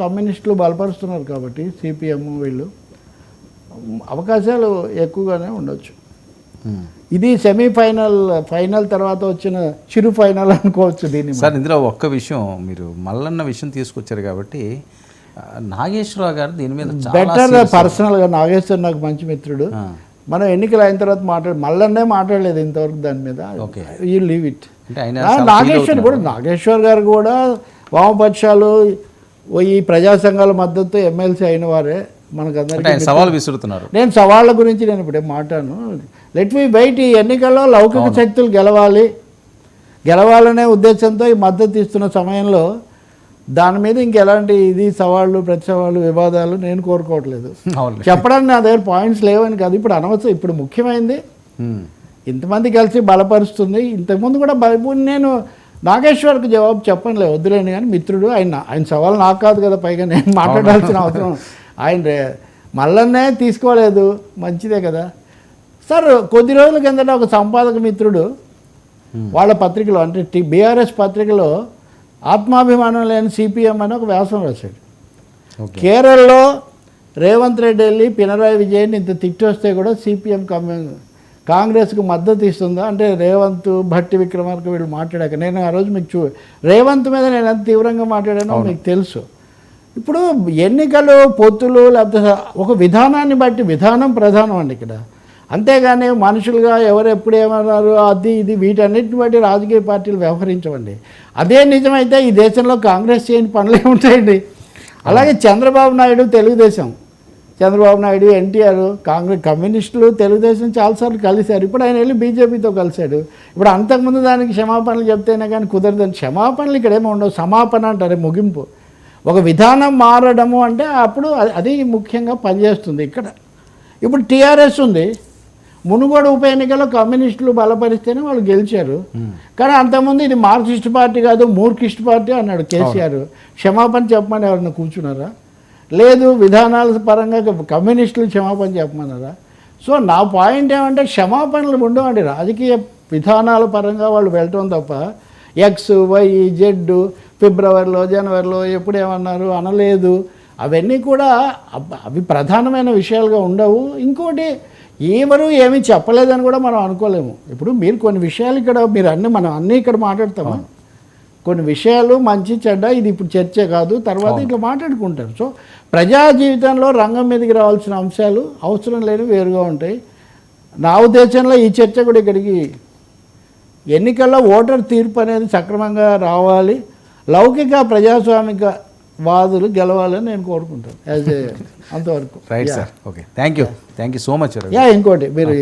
కమ్యూనిస్టులు బలపరుస్తున్నారు కాబట్టి సిపిఎం వీళ్ళు అవకాశాలు ఎక్కువగానే ఉండొచ్చు. ఇది సెమీఫైనల్ ఫైనల్ తర్వాత వచ్చిన చిరు ఫైనల్ అనుకోవచ్చు దీన్ని. సార్ ఇందులో ఒక్క విషయం, మీరు మల్లన్న విషయం తీసుకొచ్చారు కాబట్టి నాగేశ్వరరావు గారు దీని మీద బెటర్ పర్సనల్గా నాగేశ్వర్ నాకు మంచి మిత్రుడు. మనం ఎన్నికలు అయిన తర్వాత మల్లన్నే మాట్లాడలేదు ఇంతవరకు దాని మీద. You leave it. నాగేశ్వర్ గారు కూడా వామపక్షాలు ఈ ప్రజా సంఘాల మద్దతు ఎమ్మెల్సీ అయిన వారే మనకందరికీ సవాల్ విసురుతున్నారు. నేను సవాళ్ళ గురించి నేను ఇప్పుడే మాట్లాడను. Let me wait. ఈ ఎన్నికల్లో లౌకిక శక్తులు గెలవాలనే ఉద్దేశంతో ఈ మద్దతు ఇస్తున్న సమయంలో దాని మీద ఇంకెలాంటి ఇది సవాళ్ళు ప్రతి సవాళ్ళు వివాదాలు నేను కోరుకోవట్లేదు. చెప్పడానికి నా దగ్గర పాయింట్స్ లేవని కాదు, ఇప్పుడు అనవసరం. ఇప్పుడు ముఖ్యమైనది ఇంతమంది కలిసి బలపరుస్తుంది. ఇంతకుముందు కూడా నేను నాగేశ్వర్కి జవాబు చెప్పనులే, వద్దులేని, కానీ మిత్రుడు ఆయన సవాల్ నాకు కాదు కదా, పైగా నేను మాట్లాడాల్సిన అవసరం ఆయన మల్లన్నే తీసుకోలేదు, మంచిదే కదా సార్. కొద్ది రోజుల కిందట ఒక సంపాదక మిత్రుడు వాళ్ళ పత్రికలో, అంటే బీఆర్ఎస్ పత్రికలో ఆత్మాభిమానం లేని సిపిఎం అని ఒక వ్యాసం రాశాడు. కేరళలో రేవంత్ రెడ్డి వెళ్ళి పినరాయి విజయన్ ఇంత తిట్టి వస్తే కూడా సిపిఎం కాంగ్రెస్కు మద్దతు ఇస్తుందా అంటే రేవంత్ భట్టి విక్రమార్క వీళ్ళు మాట్లాడాక నేను ఆ రోజు మీకు రేవంత్ మీద నేను ఎంత తీవ్రంగా మాట్లాడానో మీకు తెలుసు. ఇప్పుడు ఎన్నికలు పొత్తులు లేకపోతే ఒక విధానాన్ని బట్టి విధానం ప్రధానం అండి ఇక్కడ, అంతేగాని మనుషులుగా ఎవరు ఎప్పుడు ఏమన్నారు అది ఇది వీటన్నిటిని బట్టి రాజకీయ పార్టీలు వ్యవహరించవండి. అదే నిజమైతే ఈ దేశంలో కాంగ్రెస్ చేయని పనులే ఉంటాయండి. అలాగే చంద్రబాబు నాయుడు తెలుగుదేశం, చంద్రబాబు నాయుడు ఎన్టీఆర్ కాంగ్రెస్ కమ్యూనిస్టులు తెలుగుదేశం చాలాసార్లు కలిశారు. ఇప్పుడు ఆయన వెళ్ళి బీజేపీతో కలిశాడు. ఇప్పుడు అంతకుముందు దానికి క్షమాపణలు చెప్తేనే కానీ కుదరదని. క్షమాపణలు ఇక్కడ ఏమో ఉండవు, సమాపన అంటారు, ముగింపు. ఒక విధానం మారడము అంటే అప్పుడు అది ముఖ్యంగా పనిచేస్తుంది ఇక్కడ. ఇప్పుడు టీఆర్ఎస్ ఉంది, మునుగోడు ఉప ఎన్నికల్లో కమ్యూనిస్టులు బలపరిస్తేనే వాళ్ళు గెలిచారు. కానీ అంతకుముందు ఇది మార్క్సిస్ట్ పార్టీ కాదు మూర్ఖిస్ట్ పార్టీ అన్నాడు కేసీఆర్. క్షమాపణ చెప్పమని ఎవరన్నా కూర్చున్నారా? లేదు. విధానాల పరంగా కమ్యూనిస్టులు క్షమాపణ చెప్పమన్నారా? సో నా పాయింట్ ఏమంటే క్షమాపణలు ఉండవండి. రాజకీయ విధానాల పరంగా వాళ్ళు వెళ్ళటం తప్ప ఎక్స్ వై జెడ్ ఫిబ్రవరిలో జనవరిలో ఎప్పుడేమన్నారు అనలేదు, అవన్నీ కూడా అవి ప్రధానమైన విషయాలుగా ఉండవు. ఇంకోటి ఎవరు ఏమీ చెప్పలేదని కూడా మనం అనుకోలేము. ఇప్పుడు మీరు కొన్ని విషయాలు ఇక్కడ మనం అన్నీ ఇక్కడ మాట్లాడతాము, కొన్ని విషయాలు మంచి చెడ్డ ఇది ఇప్పుడు చర్చ కాదు, తర్వాత ఇట్లా మాట్లాడుకుంటారు. సో ప్రజా జీవితంలో రంగం మీదకి రావాల్సిన అంశాలు అవసరం లేని వేరుగా ఉంటాయి. నా ఉద్దేశంలో ఈ చర్చ కూడా ఇక్కడికి ఎన్నికల్లో ఓటర్ తీర్పు అనేది సక్రమంగా రావాలి, లౌకిక ప్రజాస్వామిక వాదులు గెలవాలని నేను కోరుకుంటాను. అంతవరకు right sir. Okay, thank you so much. ఇంకోటి మీరు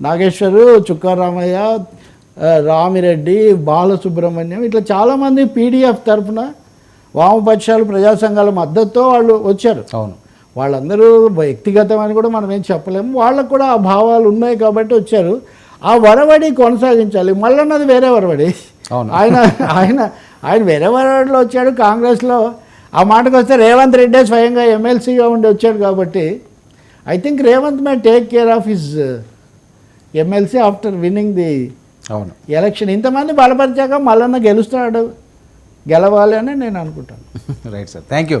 నాగేశ్వర్, చుక్కారామయ్య, రామిరెడ్డి, బాలసుబ్రహ్మణ్యం ఇట్లా చాలామంది పీడిఎఫ్ తరఫున వామపక్షాలు ప్రజా సంఘాల మద్దతుతో వాళ్ళు వచ్చారు. అవును, వాళ్ళందరూ వ్యక్తిగతమని కూడా మనం ఏం చెప్పలేము, వాళ్ళకు కూడా ఆ భావాలు ఉన్నాయి కాబట్టి వచ్చారు. ఆ వరవడి కొనసాగించాలి. మళ్ళన్నది వేరే వరవడి. ఆయన ఆయన ఆయన వేరే వరవడిలో వచ్చాడు కాంగ్రెస్లో. ఆ మాటకు వస్తే రేవంత్ రెడ్డి స్వయంగా ఎమ్మెల్సీగా ఉండి వచ్చాడు కాబట్టి I think Revanth may take care of his MLC after winning the election. ఇంతమంది బలపరిచాక మళ్ళీ గెలుస్తాడు, గెలవాలి అని నేను అనుకుంటాను. Right sir, thank you.